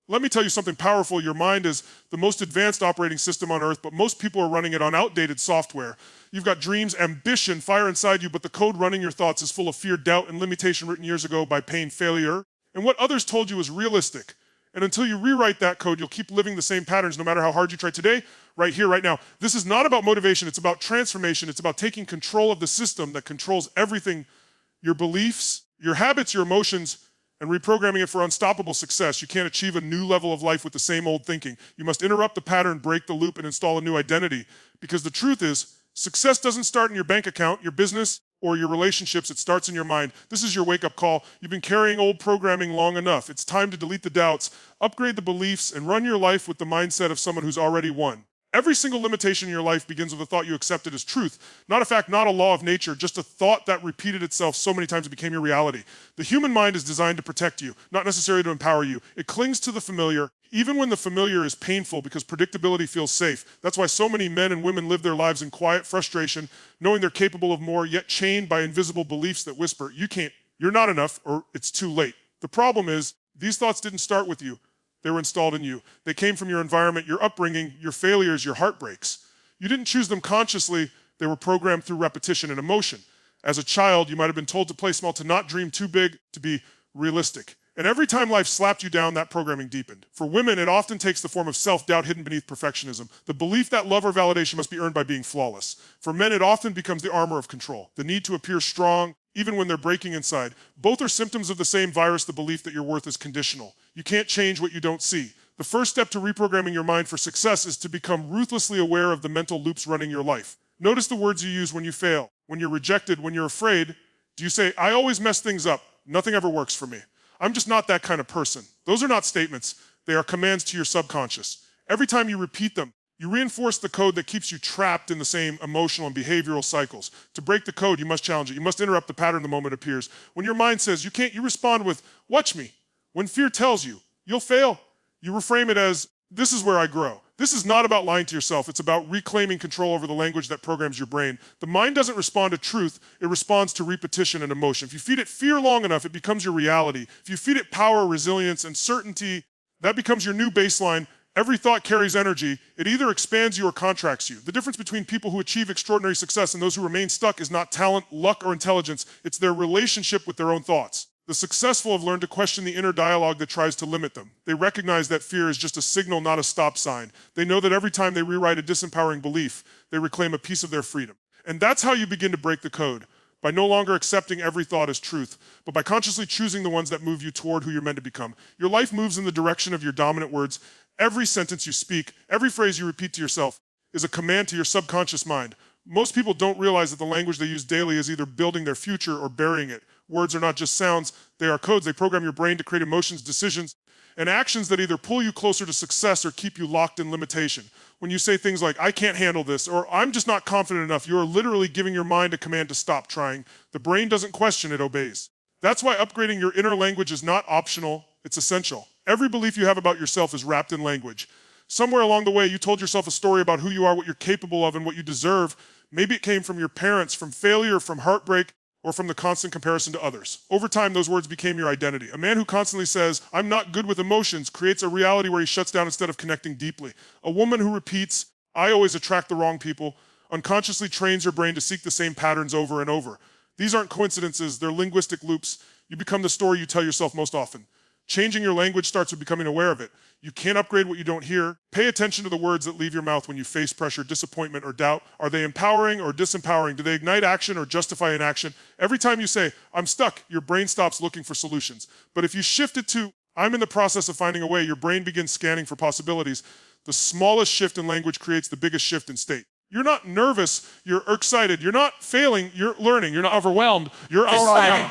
Let me tell you something powerful. Your mind is the most advanced operating system on earth, but most people are running it on outdated software. You've got dreams, ambition, fire inside you, but the code running your thoughts is full of fear, doubt, and limitation written years ago by pain, failure, and what others told you is realistic. And until you rewrite that code, you'll keep living the same patterns no matter how hard you try today, right here, right now. This is not about motivation. It's about transformation. It's about taking control of the system that controls everything, your beliefs, your habits, your emotions, and reprogramming it for unstoppable success. You can't achieve a new level of life with the same old thinking. You must interrupt the pattern, break the loop, and install a new identity. Because the truth is, success doesn't start in your bank account, your business, or your relationships. It starts in your mind. This is your wake-up call. You've been carrying old programming long enough. It's time to delete the doubts, upgrade the beliefs, and run your life with the mindset of someone who's already won. Every single limitation in your life begins with a thought you accepted as truth. Not a fact, not a law of nature, just a thought that repeated itself so many times it became your reality. The human mind is designed to protect you, not necessarily to empower you. It clings to the familiar, even when the familiar is painful, because predictability feels safe. That's why so many men and women live their lives in quiet frustration, knowing they're capable of more, yet chained by invisible beliefs that whisper, you can't, you're not enough, or it's too late. The problem is, these thoughts didn't start with you. They were installed in you. They came from your environment, your upbringing, your failures, your heartbreaks. You didn't choose them consciously. They were programmed through repetition and emotion. As a child, you might have been told to play small, to not dream too big, to be realistic. And every time life slapped you down, that programming deepened. For women, it often takes the form of self-doubt hidden beneath perfectionism, the belief that love or validation must be earned by being flawless. For men, it often becomes the armor of control, the need to appear strong, even when they're breaking inside. Both are symptoms of the same virus, the belief that your worth is conditional. You can't change what you don't see. The first step to reprogramming your mind for success is to become ruthlessly aware of the mental loops running your life. Notice the words you use when you fail, when you're rejected, when you're afraid. Do you say, I always mess things up, nothing ever works for me? I'm just not that kind of person. Those are not statements. They are commands to your subconscious. Every time you repeat them, you reinforce the code that keeps you trapped in the same emotional and behavioral cycles. To break the code, you must challenge it. You must interrupt the pattern the moment it appears. When your mind says, you can't, you respond with, watch me. When fear tells you, you'll fail, you reframe it as, this is where I grow. This is not about lying to yourself. It's about reclaiming control over the language that programs your brain. The mind doesn't respond to truth. It responds to repetition and emotion. If you feed it fear long enough, it becomes your reality. If you feed it power, resilience, and certainty, that becomes your new baseline. Every thought carries energy. It either expands you or contracts you. The difference between people who achieve extraordinary success and those who remain stuck is not talent, luck, or intelligence. It's their relationship with their own thoughts. The successful have learned to question the inner dialogue that tries to limit them. They recognize that fear is just a signal, not a stop sign. They know that every time they rewrite a disempowering belief, they reclaim a piece of their freedom. And that's how you begin to break the code, by no longer accepting every thought as truth, but by consciously choosing the ones that move you toward who you're meant to become. Your life moves in the direction of your dominant words. Every sentence you speak, every phrase you repeat to yourself is a command to your subconscious mind. Most people don't realize that the language they use daily is either building their future or burying it. Words are not just sounds, they are codes. They program your brain to create emotions, decisions, and actions that either pull you closer to success or keep you locked in limitation. When you say things like, I can't handle this, or I'm just not confident enough, you're literally giving your mind a command to stop trying. The brain doesn't question, it obeys. That's why upgrading your inner language is not optional, it's essential. Every belief you have about yourself is wrapped in language. Somewhere along the way, you told yourself a story about who you are, what you're capable of, and what you deserve. Maybe it came from your parents, from failure, from heartbreak, or from the constant comparison to others. Over time, those words became your identity. A man who constantly says, I'm not good with emotions, creates a reality where he shuts down instead of connecting deeply. A woman who repeats, I always attract the wrong people, unconsciously trains her brain to seek the same patterns over and over. These aren't coincidences, they're linguistic loops. You become the story you tell yourself most often. Changing your language starts with becoming aware of it. You can't upgrade what you don't hear. Pay attention to the words that leave your mouth when you face pressure, disappointment, or doubt. Are they empowering or disempowering? Do they ignite action or justify inaction? Every time you say, I'm stuck, your brain stops looking for solutions. But if you shift it to, I'm in the process of finding a way, your brain begins scanning for possibilities. The smallest shift in language creates the biggest shift in state. You're not nervous, you're excited. You're not failing, you're learning. You're not overwhelmed, you're excited.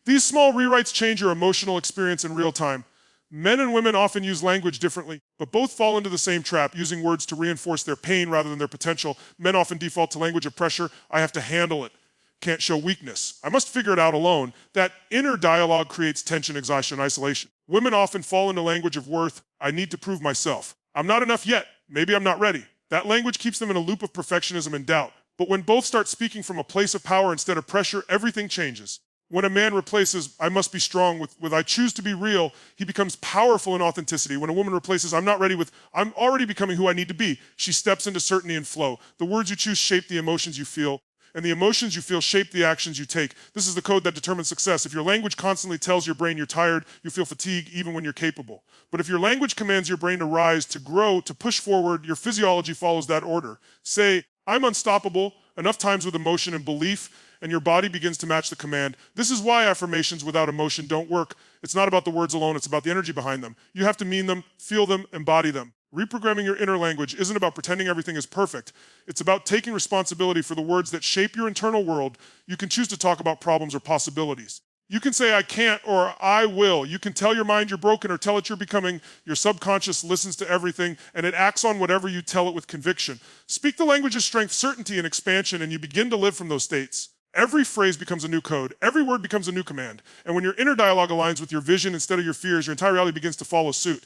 These small rewrites change your emotional experience in real time. Men and women often use language differently, but both fall into the same trap, using words to reinforce their pain rather than their potential. Men often default to language of pressure. I have to handle it. Can't show weakness. I must figure it out alone. That inner dialogue creates tension, exhaustion, isolation. Women often fall into language of worth. I need to prove myself. I'm not enough yet. Maybe I'm not ready. That language keeps them in a loop of perfectionism and doubt. But when both start speaking from a place of power instead of pressure, everything changes. When a man replaces "I must be strong" with "I choose to be real," he becomes powerful in authenticity. When a woman replaces "I'm not ready" with "I'm already becoming who I need to be," she steps into certainty and flow. The words you choose shape the emotions you feel, and the emotions you feel shape the actions you take. This is the code that determines success. If your language constantly tells your brain you're tired, you feel fatigue even when you're capable. But if your language commands your brain to rise, to grow, to push forward, your physiology follows that order. Say, "I'm unstoppable," enough times with emotion and belief, and your body begins to match the command. This is why affirmations without emotion don't work. It's not about the words alone, it's about the energy behind them. You have to mean them, feel them, embody them. Reprogramming your inner language isn't about pretending everything is perfect. It's about taking responsibility for the words that shape your internal world. You can choose to talk about problems or possibilities. You can say "I can't" or "I will." You can tell your mind you're broken or tell it you're becoming. Your subconscious listens to everything, and it acts on whatever you tell it with conviction. Speak the language of strength, certainty, and expansion, and you begin to live from those states. Every phrase becomes a new code. Every word becomes a new command. And when your inner dialogue aligns with your vision instead of your fears, your entire reality begins to follow suit.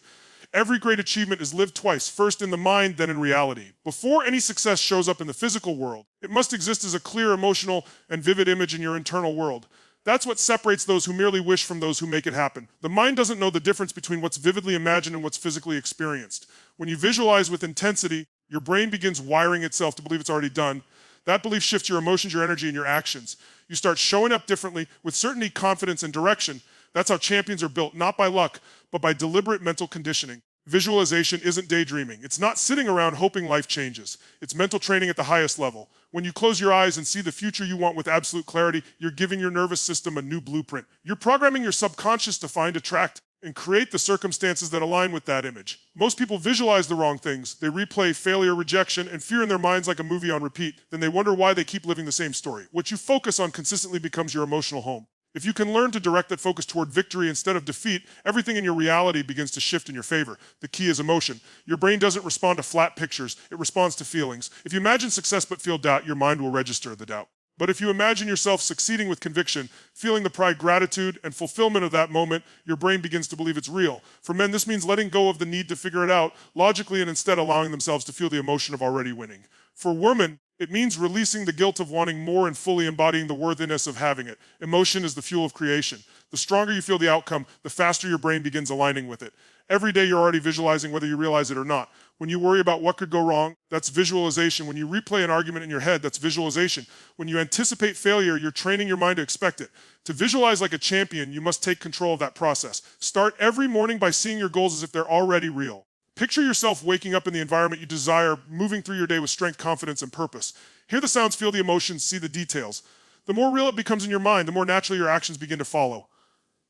Every great achievement is lived twice, first in the mind, then in reality. Before any success shows up in the physical world, it must exist as a clear, emotional, and vivid image in your internal world. That's what separates those who merely wish from those who make it happen. The mind doesn't know the difference between what's vividly imagined and what's physically experienced. When you visualize with intensity, your brain begins wiring itself to believe it's already done. That belief shifts your emotions, your energy, and your actions. You start showing up differently with certainty, confidence, and direction. That's how champions are built, not by luck, but by deliberate mental conditioning. Visualization isn't daydreaming. It's not sitting around hoping life changes. It's mental training at the highest level. When you close your eyes and see the future you want with absolute clarity, you're giving your nervous system a new blueprint. You're programming your subconscious to find, attract, and create the circumstances that align with that image. Most people visualize the wrong things. They replay failure, rejection, and fear in their minds like a movie on repeat. Then they wonder why they keep living the same story. What you focus on consistently becomes your emotional home. If you can learn to direct that focus toward victory instead of defeat, everything in your reality begins to shift in your favor. The key is emotion. Your brain doesn't respond to flat pictures, it responds to feelings. If you imagine success but feel doubt, your mind will register the doubt. But if you imagine yourself succeeding with conviction, feeling the pride, gratitude, and fulfillment of that moment, your brain begins to believe it's real. For men, this means letting go of the need to figure it out logically and instead allowing themselves to feel the emotion of already winning. For women, it means releasing the guilt of wanting more and fully embodying the worthiness of having it. Emotion is the fuel of creation. The stronger you feel the outcome, the faster your brain begins aligning with it. Every day you're already visualizing whether you realize it or not. When you worry about what could go wrong, that's visualization. When you replay an argument in your head, that's visualization. When you anticipate failure, you're training your mind to expect it. To visualize like a champion, you must take control of that process. Start every morning by seeing your goals as if they're already real. Picture yourself waking up in the environment you desire, moving through your day with strength, confidence, and purpose. Hear the sounds, feel the emotions, see the details. The more real it becomes in your mind, the more naturally your actions begin to follow.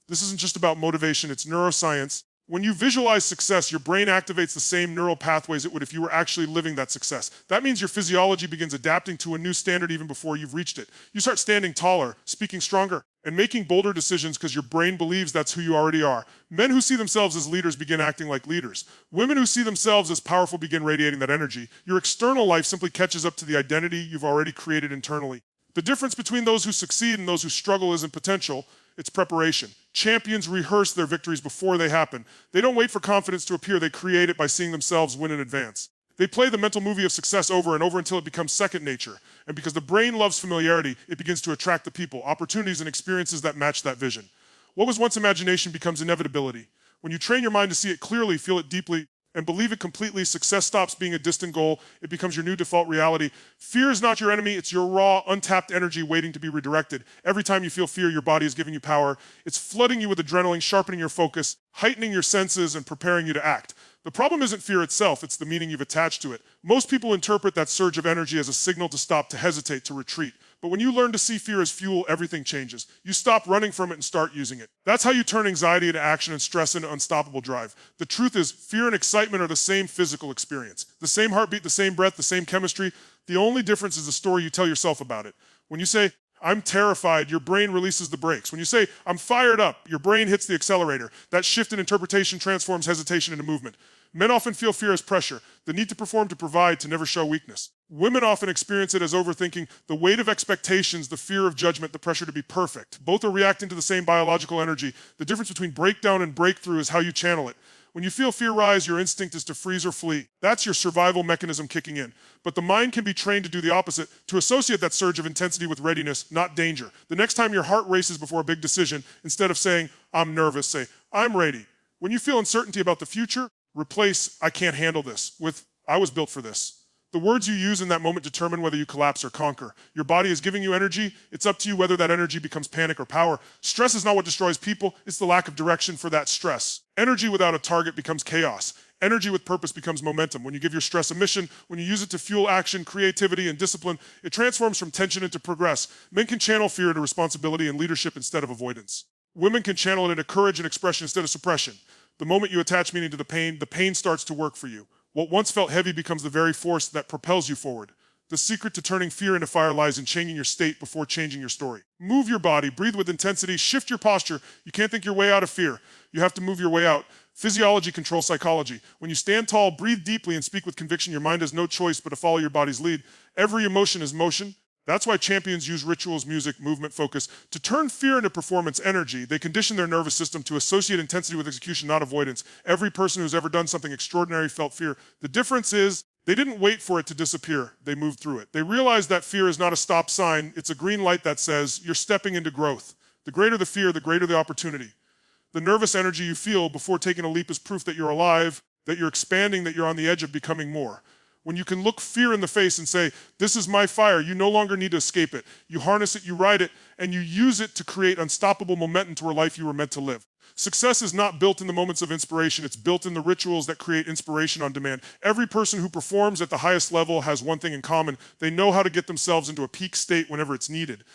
This isn't just about motivation, it's neuroscience. When you visualize success, your brain activates the same neural pathways it would if you were actually living that success. That means your physiology begins adapting to a new standard even before you've reached it. You start standing taller, speaking stronger, and making bolder decisions because your brain believes that's who you already are. Men who see themselves as leaders begin acting like leaders. Women who see themselves as powerful begin radiating that energy. Your external life simply catches up to the identity you've already created internally. The difference between those who succeed and those who struggle isn't potential, it's preparation. Champions rehearse their victories before they happen. They don't wait for confidence to appear, they create it by seeing themselves win in advance. They play the mental movie of success over and over until it becomes second nature. And because the brain loves familiarity, it begins to attract the people, opportunities, and experiences that match that vision. What was once imagination becomes inevitability. When you train your mind to see it clearly, feel it deeply, and believe it completely, success stops being a distant goal. It becomes your new default reality. Fear is not your enemy. It's your raw, untapped energy waiting to be redirected. Every time you feel fear, your body is giving you power. It's flooding you with adrenaline, sharpening your focus, heightening your senses, and preparing you to act. The problem isn't fear itself, it's the meaning you've attached to it. Most people interpret that surge of energy as a signal to stop, to hesitate, to retreat. But when you learn to see fear as fuel, everything changes. You stop running from it and start using it. That's how you turn anxiety into action and stress into unstoppable drive. The truth is, fear and excitement are the same physical experience. The same heartbeat, the same breath, the same chemistry. The only difference is the story you tell yourself about it. When you say, "I'm terrified," your brain releases the brakes. When you say, "I'm fired up," your brain hits the accelerator. That shift in interpretation transforms hesitation into movement. Men often feel fear as pressure, the need to perform, to provide, to never show weakness. Women often experience it as overthinking, the weight of expectations, the fear of judgment, the pressure to be perfect. Both are reacting to the same biological energy. The difference between breakdown and breakthrough is how you channel it. When you feel fear rise, your instinct is to freeze or flee. That's your survival mechanism kicking in. But the mind can be trained to do the opposite, to associate that surge of intensity with readiness, not danger. The next time your heart races before a big decision, instead of saying, I'm nervous, say, I'm ready. When you feel uncertainty about the future, replace, I can't handle this, with, I was built for this. The words you use in that moment determine whether you collapse or conquer. Your body is giving you energy. It's up to you whether that energy becomes panic or power. Stress is not what destroys people. It's the lack of direction for that stress. Energy without a target becomes chaos. Energy with purpose becomes momentum. When you give your stress a mission, when you use it to fuel action, creativity, and discipline, it transforms from tension into progress. Men can channel fear into responsibility and leadership instead of avoidance. Women can channel it into courage and expression instead of suppression. The moment you attach meaning to the pain starts to work for you. What once felt heavy becomes the very force that propels you forward. The secret to turning fear into fire lies in changing your state before changing your story. Move your body, breathe with intensity, shift your posture. You can't think your way out of fear. You have to move your way out. Physiology controls psychology. When you stand tall, breathe deeply, and speak with conviction, your mind has no choice but to follow your body's lead. Every emotion is motion. That's why champions use rituals, music, movement, focus. To turn fear into performance energy, they condition their nervous system to associate intensity with execution, not avoidance. Every person who's ever done something extraordinary felt fear. The difference is they didn't wait for it to disappear. They moved through it. They realized that fear is not a stop sign. It's a green light that says you're stepping into growth. The greater the fear, the greater the opportunity. The nervous energy you feel before taking a leap is proof that you're alive, that you're expanding, that you're on the edge of becoming more. When you can look fear in the face and say, this is my fire, you no longer need to escape it. You harness it, you ride it, and you use it to create unstoppable momentum to a life you were meant to live. Success is not built in the moments of inspiration. It's built in the rituals that create inspiration on demand. Every person who performs at the highest level has one thing in common. They know how to get themselves into a peak state whenever it's needed.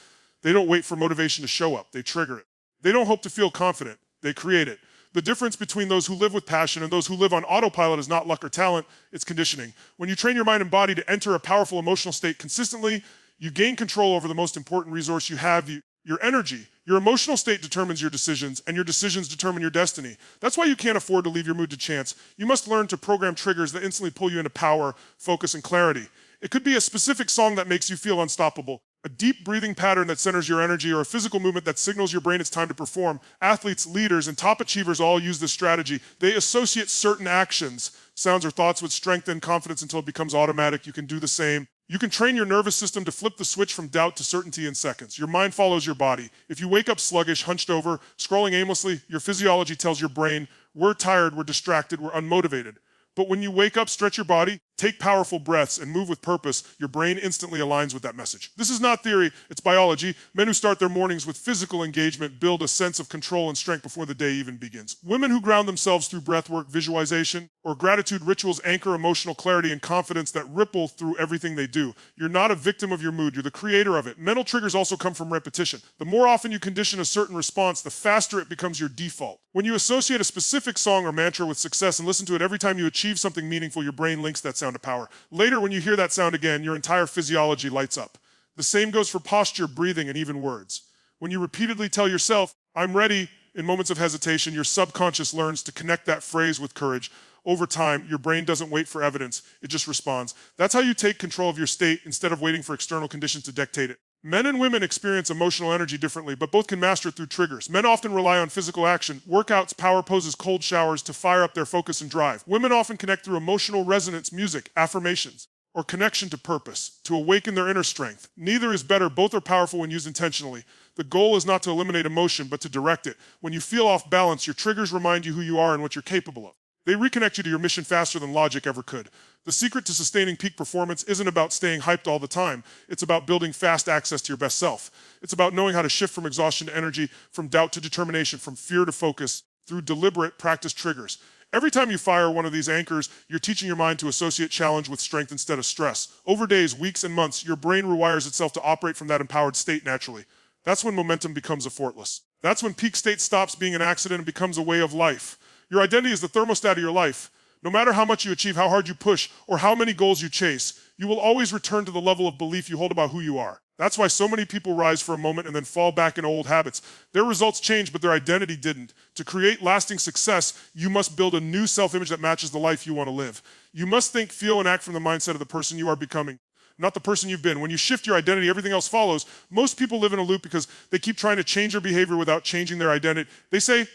They don't wait for motivation to show up. They trigger it. They don't hope to feel confident. They create it. The difference between those who live with passion and those who live on autopilot is not luck or talent, it's conditioning. When you train your mind and body to enter a powerful emotional state consistently, you gain control over the most important resource you have, your energy. Your emotional state determines your decisions, and your decisions determine your destiny. That's why you can't afford to leave your mood to chance. You must learn to program triggers that instantly pull you into power, focus, and clarity. It could be a specific song that makes you feel unstoppable, a deep breathing pattern that centers your energy, or a physical movement that signals your brain it's time to perform. Athletes, leaders, and top achievers all use this strategy. They associate certain actions, sounds, or thoughts with strength and confidence until it becomes automatic. You can do the same. You can train your nervous system to flip the switch from doubt to certainty in seconds. Your mind follows your body. If you wake up sluggish, hunched over, scrolling aimlessly, your physiology tells your brain, we're tired, we're distracted, we're unmotivated. But when you wake up, stretch your body, take powerful breaths, and move with purpose, your brain instantly aligns with that message. This is not theory, it's biology. Men who start their mornings with physical engagement build a sense of control and strength before the day even begins. Women who ground themselves through breathwork, visualization, or gratitude rituals anchor emotional clarity and confidence that ripple through everything they do. You're not a victim of your mood, you're the creator of it. Mental triggers also come from repetition. The more often you condition a certain response, the faster it becomes your default. When you associate a specific song or mantra with success and listen to it every time you achieve something meaningful, your brain links that sound to power. Later, when you hear that sound again, your entire physiology lights up. The same goes for posture, breathing, and even words. When you repeatedly tell yourself, I'm ready, in moments of hesitation, your subconscious learns to connect that phrase with courage. Over time, your brain doesn't wait for evidence, it just responds. That's how you take control of your state instead of waiting for external conditions to dictate it. Men and women experience emotional energy differently, but both can master it through triggers. Men often rely on physical action, workouts, power poses, cold showers to fire up their focus and drive. Women often connect through emotional resonance, music, affirmations, or connection to purpose, to awaken their inner strength. Neither is better, both are powerful when used intentionally. The goal is not to eliminate emotion, but to direct it. When you feel off balance, your triggers remind you who you are and what you're capable of. They reconnect you to your mission faster than logic ever could. The secret to sustaining peak performance isn't about staying hyped all the time. It's about building fast access to your best self. It's about knowing how to shift from exhaustion to energy, from doubt to determination, from fear to focus, through deliberate practice triggers. Every time you fire one of these anchors, you're teaching your mind to associate challenge with strength instead of stress. Over days, weeks, and months, your brain rewires itself to operate from that empowered state naturally. That's when momentum becomes effortless. That's when peak state stops being an accident and becomes a way of life. Your identity is the thermostat of your life. No matter how much you achieve, how hard you push, or how many goals you chase, you will always return to the level of belief you hold about who you are. That's why so many people rise for a moment and then fall back into old habits. Their results change, but their identity didn't. To create lasting success, you must build a new self-image that matches the life you want to live. You must think, feel, and act from the mindset of the person you are becoming, not the person you've been. When you shift your identity, everything else follows. Most people live in a loop because they keep trying to change their behavior without changing their identity. They say,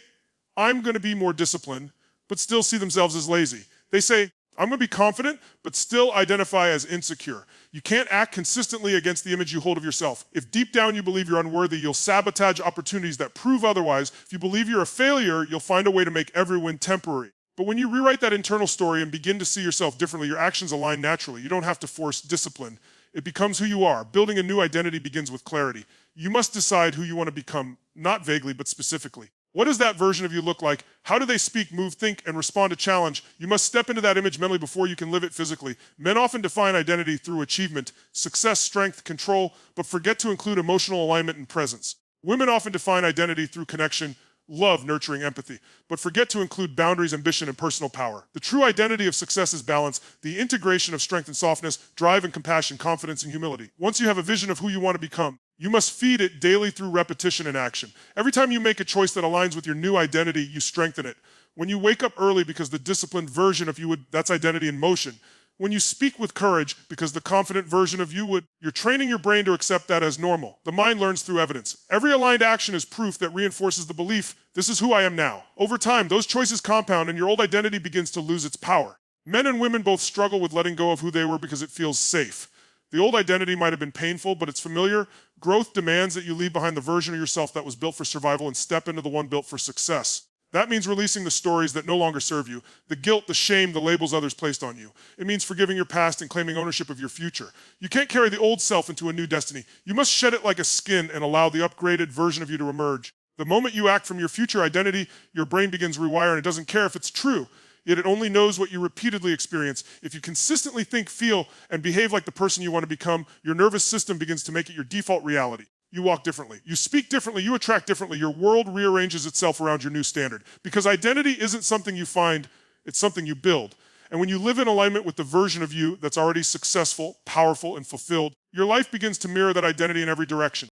I'm going to be more disciplined, but still see themselves as lazy. They say, I'm going to be confident, but still identify as insecure. You can't act consistently against the image you hold of yourself. If deep down you believe you're unworthy, you'll sabotage opportunities that prove otherwise. If you believe you're a failure, you'll find a way to make every win temporary. But when you rewrite that internal story and begin to see yourself differently, your actions align naturally. You don't have to force discipline. It becomes who you are. Building a new identity begins with clarity. You must decide who you want to become, not vaguely, but specifically. What does that version of you look like? How do they speak, move, think, and respond to challenge? You must step into that image mentally before you can live it physically. Men often define identity through achievement, success, strength, control, but forget to include emotional alignment and presence. Women often define identity through connection, love, nurturing, empathy, but forget to include boundaries, ambition, and personal power. The true identity of success is balance, the integration of strength and softness, drive and compassion, confidence and humility. Once you have a vision of who you want to become, you must feed it daily through repetition and action. Every time you make a choice that aligns with your new identity, you strengthen it. When you wake up early because the disciplined version of you would, that's identity in motion. When you speak with courage because the confident version of you would, you're training your brain to accept that as normal. The mind learns through evidence. Every aligned action is proof that reinforces the belief, this is who I am now. Over time, those choices compound and your old identity begins to lose its power. Men and women both struggle with letting go of who they were because it feels safe. The old identity might have been painful, but it's familiar. Growth demands that you leave behind the version of yourself that was built for survival and step into the one built for success. That means releasing the stories that no longer serve you, the guilt, the shame, the labels others placed on you. It means forgiving your past and claiming ownership of your future. You can't carry the old self into a new destiny. You must shed it like a skin and allow the upgraded version of you to emerge. The moment you act from your future identity, your brain begins rewiring. It doesn't care if it's true. Yet it only knows what you repeatedly experience. If you consistently think, feel, and behave like the person you want to become, your nervous system begins to make it your default reality. You walk differently. You speak differently. You attract differently. Your world rearranges itself around your new standard. Because identity isn't something you find, it's something you build. And when you live in alignment with the version of you that's already successful, powerful, and fulfilled, your life begins to mirror that identity in every direction.